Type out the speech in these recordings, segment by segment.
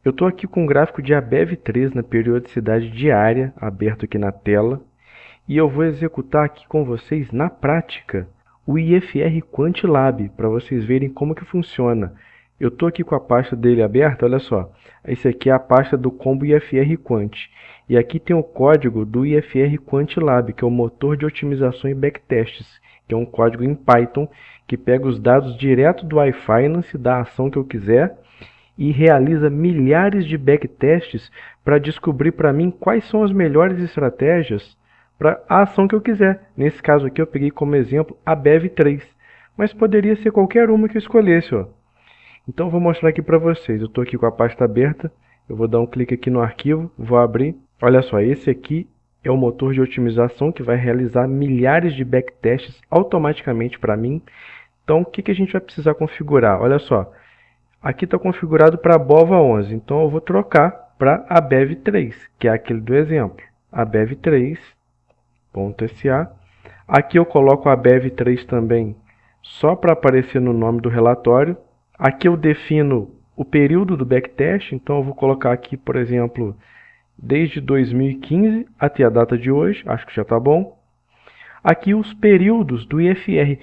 Eu estou aqui com o gráfico de ABEV3 na periodicidade diária, aberto aqui na tela, e eu vou executar aqui com vocês, na prática, o IFR Quantilab, para vocês verem como que funciona. Eu estou aqui com a pasta dele aberta, olha só. Esse aqui é a pasta do combo IFR Quant. E aqui tem o código do IFR Quantilab, que é o motor de otimização e backtests, que é um código em Python que pega os dados direto do iFinance, da ação que eu quiser, e realiza milhares de backtests para descobrir para mim quais são as melhores estratégias para a ação que eu quiser. Nesse caso aqui eu peguei como exemplo a BEV3, mas poderia ser qualquer uma que eu escolhesse. Ó. Então eu vou mostrar aqui para vocês. Eu estou aqui com a pasta aberta, eu vou dar um clique aqui no arquivo, vou abrir. Olha só, esse aqui é o motor de otimização que vai realizar milhares de backtests automaticamente para mim. Então o que a gente vai precisar configurar? Olha só. Aqui está configurado para a BOVA11, então eu vou trocar para a BEV3, que é aquele do exemplo. A BEV3.sa. Aqui eu coloco a BEV3 também, só para aparecer no nome do relatório. Aqui eu defino o período do backtest, então eu vou colocar aqui, por exemplo, desde 2015 até a data de hoje, acho que já está bom. Aqui os períodos do IFR.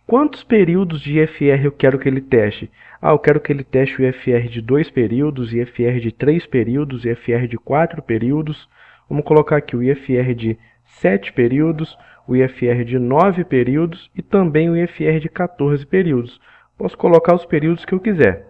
Quantos períodos de IFR eu quero que ele teste? Eu quero que ele teste o IFR de 2 períodos, IFR de 3 períodos, IFR de 4 períodos. Vamos colocar aqui o IFR de 7 períodos, o IFR de 9 períodos e também o IFR de 14 períodos. Posso colocar os períodos que eu quiser.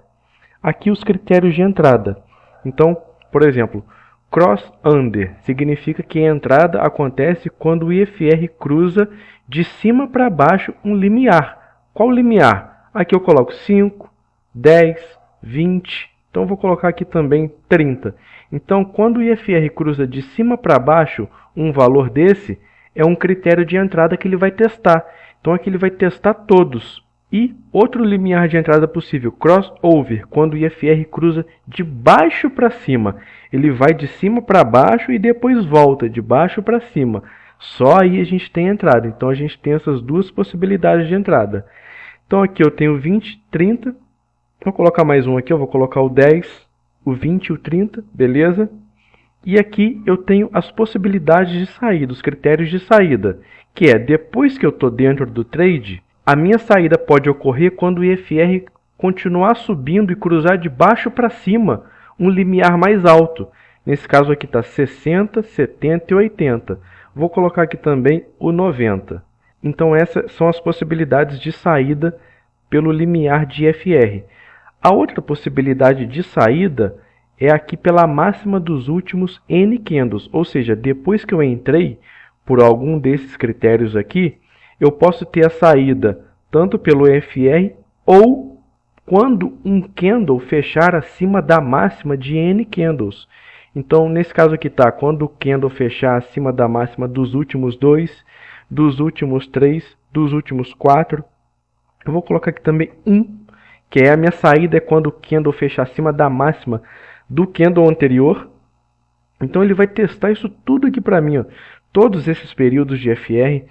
Aqui os critérios de entrada. Então, por exemplo, cross-under significa que a entrada acontece quando o IFR cruza de cima para baixo um limiar. Qual limiar? Aqui eu coloco 5, 10, 20. Então eu vou colocar aqui também 30. Então quando o IFR cruza de cima para baixo um valor desse, é um critério de entrada que ele vai testar. Então aqui ele vai testar todos. E outro limiar de entrada possível, crossover, quando o IFR cruza de baixo para cima. Ele vai de cima para baixo e depois volta de baixo para cima. Só aí a gente tem entrada. Então a gente tem essas duas possibilidades de entrada. Então aqui eu tenho 20, 30. Vou colocar mais um aqui, eu vou colocar o 10, o 20 e o 30, beleza? E aqui eu tenho as possibilidades de saída, os critérios de saída, que é depois que eu estou dentro do trade, a minha saída pode ocorrer quando o IFR continuar subindo e cruzar de baixo para cima um limiar mais alto. Nesse caso aqui está 60, 70 e 80. Vou colocar aqui também o 90. Então essas são as possibilidades de saída pelo limiar de IFR. A outra possibilidade de saída é aqui pela máxima dos últimos N candles, ou seja, depois que eu entrei por algum desses critérios aqui, eu posso ter a saída tanto pelo IFR ou quando um candle fechar acima da máxima de N candles. Então, nesse caso aqui está, quando o candle fechar acima da máxima dos últimos 2, dos últimos 3, dos últimos 4. Eu vou colocar aqui também 1, que é a minha saída, é quando o candle fechar acima da máxima do candle anterior. Então ele vai testar isso tudo aqui para mim, ó. Todos esses períodos de FR,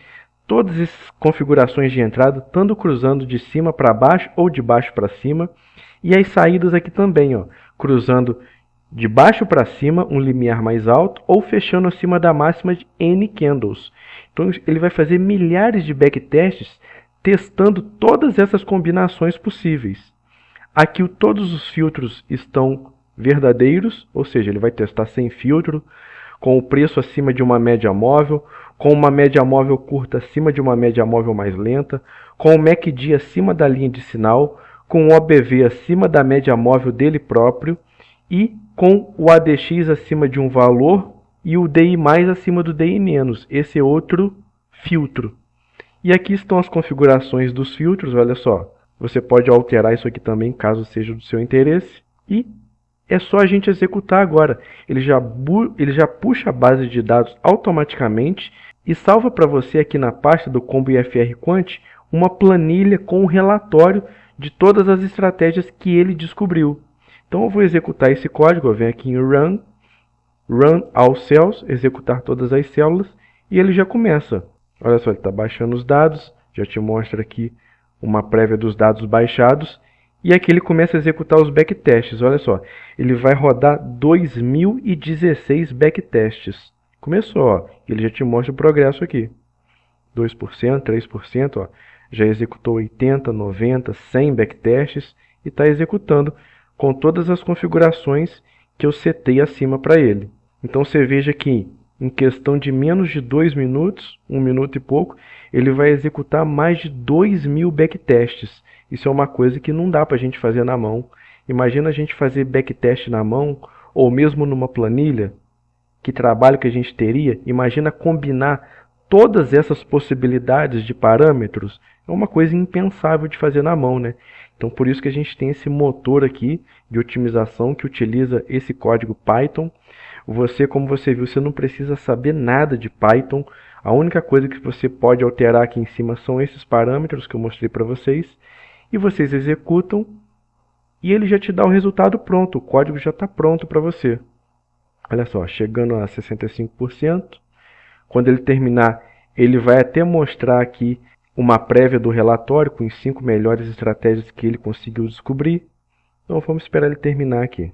todas essas configurações de entrada, tanto cruzando de cima para baixo ou de baixo para cima. E as saídas aqui também, ó, cruzando de baixo para cima, um limiar mais alto, ou fechando acima da máxima de N candles. Então ele vai fazer milhares de backtests testando todas essas combinações possíveis. Aqui todos os filtros estão verdadeiros, ou seja, ele vai testar sem filtro, com o preço acima de uma média móvel, com uma média móvel curta acima de uma média móvel mais lenta, com o MACD acima da linha de sinal, com o OBV acima da média móvel dele próprio e com o ADX acima de um valor e o DI mais acima do DI menos. Esse é outro filtro. E aqui estão as configurações dos filtros, olha só. Você pode alterar isso aqui também, caso seja do seu interesse. E é só a gente executar agora. Ele já puxa a base de dados automaticamente e salva para você aqui na pasta do Combo IFR Quant uma planilha com um relatório de todas as estratégias que ele descobriu. Então eu vou executar esse código, eu venho aqui em Run All Cells, executar todas as células, e ele já começa. Olha só, ele está baixando os dados, já te mostra aqui uma prévia dos dados baixados, E aqui ele começa a executar os backtests. Olha só, ele vai rodar 2016 backtests. Começou, ó, ele já te mostra o progresso aqui. 2%, 3%, ó, já executou 80, 90, 100 backtests e está executando com todas as configurações que eu setei acima para ele. Então você veja que em questão de menos de 2 minutos, 1 minuto e pouco, ele vai executar mais de 2.000 backtests. Isso é uma coisa que não dá para a gente fazer na mão. Imagina a gente fazer backtest na mão ou mesmo numa planilha. Que trabalho que a gente teria? Imagina combinar todas essas possibilidades de parâmetros. É uma coisa impensável de fazer na mão, né? Então por isso que a gente tem esse motor aqui de otimização que utiliza esse código Python. Você, como você viu, você não precisa saber nada de Python. A única coisa que você pode alterar aqui em cima são esses parâmetros que eu mostrei para vocês. E vocês executam e ele já te dá o resultado pronto. O código já está pronto para você. Olha só, chegando a 65%. Quando ele terminar, ele vai até mostrar aqui uma prévia do relatório com as 5 melhores estratégias que ele conseguiu descobrir. Então vamos esperar ele terminar aqui.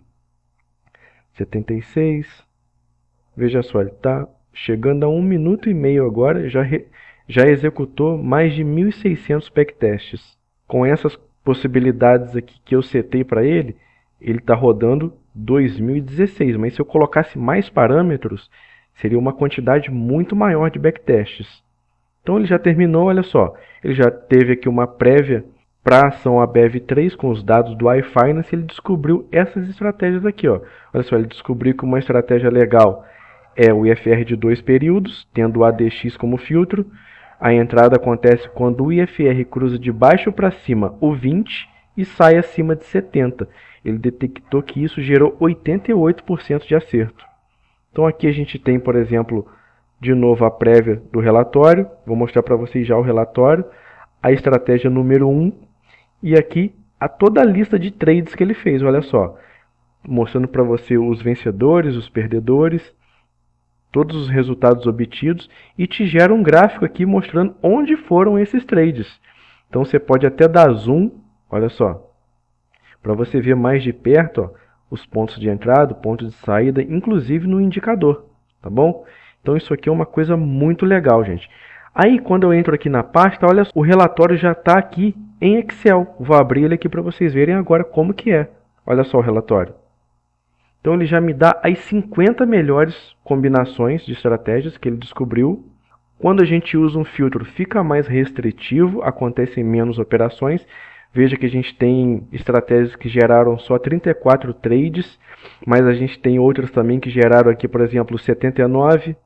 76. Veja só, ele está chegando a 1 minuto e meio agora, já executou mais de 1.600 backtests. Com essas possibilidades aqui que eu setei para ele está rodando 2016. Mas se eu colocasse mais parâmetros, seria uma quantidade muito maior de backtests. Então ele já terminou, olha só. Ele já teve aqui uma prévia para a ação ABEV3 com os dados do iFinance. Ele descobriu essas estratégias aqui, ó. Olha só, ele descobriu que uma estratégia legal é o IFR de 2 períodos, tendo o ADX como filtro. A entrada acontece quando o IFR cruza de baixo para cima o 20 e sai acima de 70. Ele detectou que isso gerou 88% de acerto. Então aqui a gente tem, por exemplo, de novo a prévia do relatório. Vou mostrar para vocês já o relatório. A estratégia número 1. E aqui toda a lista de trades que ele fez. Olha só. Mostrando para você os vencedores, os perdedores, todos os resultados obtidos. E te gera um gráfico aqui mostrando onde foram esses trades. Então você pode até dar zoom. Olha só. Para você ver mais de perto, ó, os pontos de entrada, pontos de saída, inclusive no indicador, tá bom? Então isso aqui é uma coisa muito legal, gente. Aí quando eu entro aqui na pasta, olha, o relatório já está aqui em Excel. Vou abrir ele aqui para vocês verem agora como que é. Olha só o relatório. Então ele já me dá as 50 melhores combinações de estratégias que ele descobriu. Quando a gente usa um filtro, fica mais restritivo, acontecem menos operações. Veja que a gente tem estratégias que geraram só 34 trades, mas a gente tem outras também que geraram aqui, por exemplo, 79.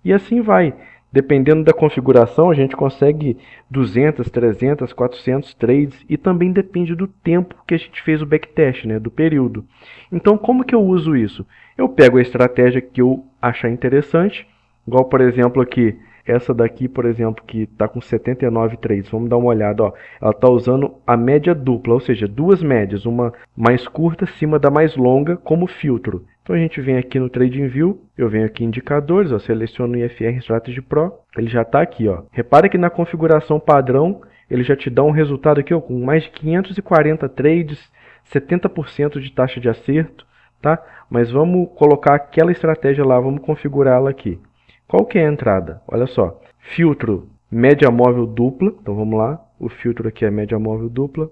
E assim vai. Dependendo da configuração, a gente consegue 200, 300, 400 trades. E também depende do tempo que a gente fez o backtest, né, do período. Então, como que eu uso isso? Eu pego a estratégia que eu achar interessante, igual, por exemplo, aqui. Essa daqui, por exemplo, que está com 79 trades, vamos dar uma olhada. Ó. Ela está usando a média dupla, ou seja, duas médias, uma mais curta acima da mais longa como filtro. Então a gente vem aqui no TradingView, eu venho aqui em indicadores, ó, seleciono o IFR Strategy Pro, ele já está aqui. Ó. Repara que na configuração padrão, ele já te dá um resultado aqui ó, com mais de 540 trades, 70% de taxa de acerto. Tá? Mas vamos colocar aquela estratégia lá, vamos configurá-la aqui. Qual que é a entrada? Olha só, filtro média móvel dupla, então vamos lá, o filtro aqui é média móvel dupla,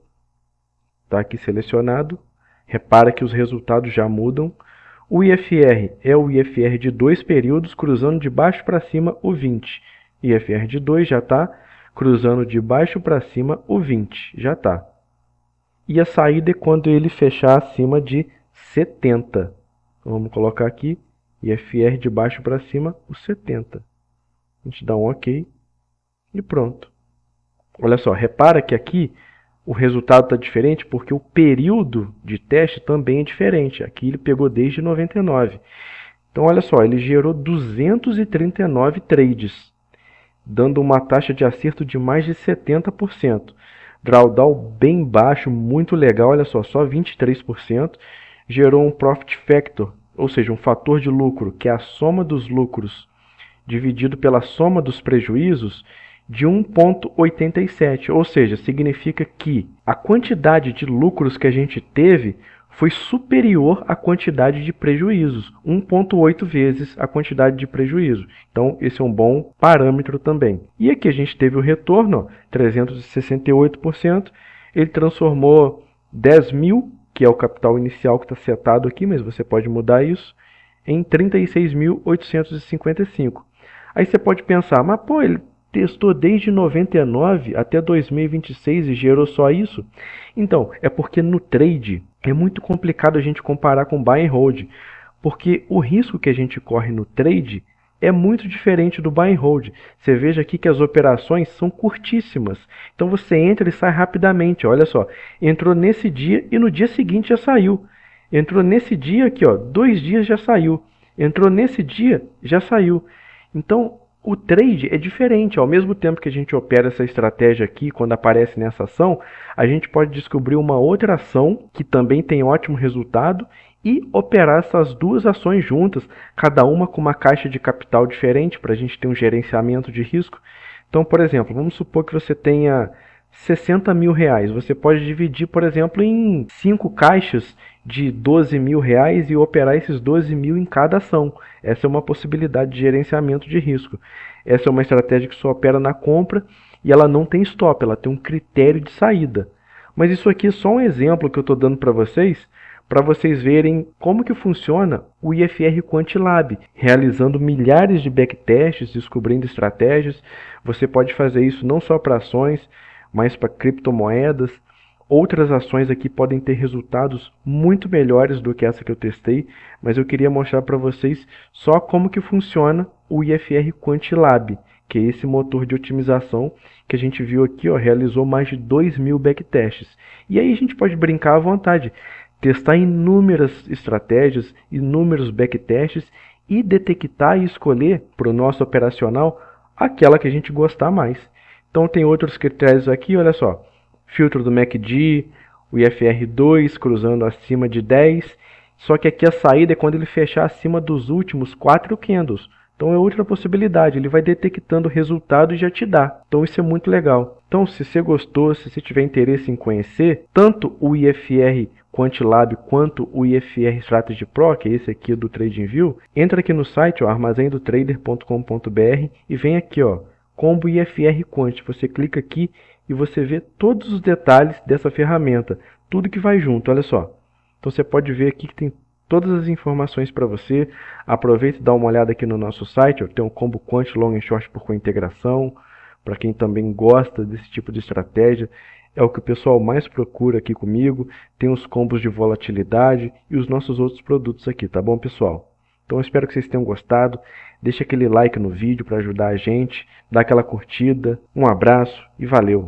está aqui selecionado, repara que os resultados já mudam. O IFR é o IFR de 2 períodos, cruzando de baixo para cima o 20. IFR de 2 já está, cruzando de baixo para cima o 20, já está. E a saída é quando ele fechar acima de 70. Então, vamos colocar aqui. IFR de baixo para cima, o 70. A gente dá um OK e pronto. Olha só, repara que aqui o resultado está diferente porque o período de teste também é diferente. Aqui ele pegou desde 99. Então, olha só, ele gerou 239 trades, dando uma taxa de acerto de mais de 70%. Drawdown bem baixo, muito legal, olha só 23%. Gerou um Profit Factor, ou seja, um fator de lucro, que é a soma dos lucros dividido pela soma dos prejuízos, de 1,87, ou seja, significa que a quantidade de lucros que a gente teve foi superior à quantidade de prejuízos, 1,8 vezes a quantidade de prejuízo. Então, esse é um bom parâmetro também. E aqui a gente teve o retorno, ó, 368%, ele transformou 10 mil, que é o capital inicial que está setado aqui, mas você pode mudar isso, em 36.855. Aí você pode pensar, mas pô, ele testou desde 99 até 2026 e gerou só isso? Então, é porque no trade é muito complicado a gente comparar com buy and hold, porque o risco que a gente corre no trade é muito diferente do buy and hold. Você veja aqui que as operações são curtíssimas. Então você entra e sai rapidamente. Olha só, entrou nesse dia e no dia seguinte já saiu. Entrou nesse dia aqui, ó, 2 dias já saiu. Entrou nesse dia, já saiu. Então, o trade é diferente. Ao mesmo tempo que a gente opera essa estratégia aqui, quando aparece nessa ação, a gente pode descobrir uma outra ação que também tem ótimo resultado e operar essas duas ações juntas, cada uma com uma caixa de capital diferente, para a gente ter um gerenciamento de risco. Então, por exemplo, vamos supor que você tenha 60 mil reais. Você pode dividir, por exemplo, em 5 caixas de 12 mil reais e operar esses 12 mil em cada ação. Essa é uma possibilidade de gerenciamento de risco. Essa é uma estratégia que só opera na compra e ela não tem stop, ela tem um critério de saída. Mas isso aqui é só um exemplo que eu estou dando para vocês verem como que funciona o IFR Quantilab, realizando milhares de backtests, descobrindo estratégias. Você pode fazer isso não só para ações, mas para criptomoedas. Outras ações aqui podem ter resultados muito melhores do que essa que eu testei, mas eu queria mostrar para vocês só como que funciona o IFR Quantilab, que é esse motor de otimização que a gente viu aqui, ó, realizou mais de 2.000 backtests. E aí a gente pode brincar à vontade, testar inúmeras estratégias, inúmeros backtests e detectar e escolher para o nosso operacional aquela que a gente gostar mais. Então tem outros critérios aqui, olha só. Filtro do MACD, o IFR2 cruzando acima de 10. Só que aqui a saída é quando ele fechar acima dos últimos 4 candles. Então é outra possibilidade, ele vai detectando o resultado e já te dá. Então isso é muito legal. Então se você gostou, se você tiver interesse em conhecer, tanto o IFR Quantilab quanto o IFR Strategy Pro, que é esse aqui do TradingView, entra aqui no site, armazendotrader.com.br e vem aqui, ó, Combo IFR Quant. Você clica aqui e você vê todos os detalhes dessa ferramenta, tudo que vai junto, olha só. Então você pode ver aqui que tem todas as informações para você. Aproveita e dá uma olhada aqui no nosso site, tem um combo Quant Long and Short por cointegração, para quem também gosta desse tipo de estratégia. É o que o pessoal mais procura aqui comigo. Tem os combos de volatilidade e os nossos outros produtos aqui, tá bom, pessoal? Então eu espero que vocês tenham gostado. Deixa aquele like no vídeo para ajudar a gente, dá aquela curtida. Um abraço e valeu!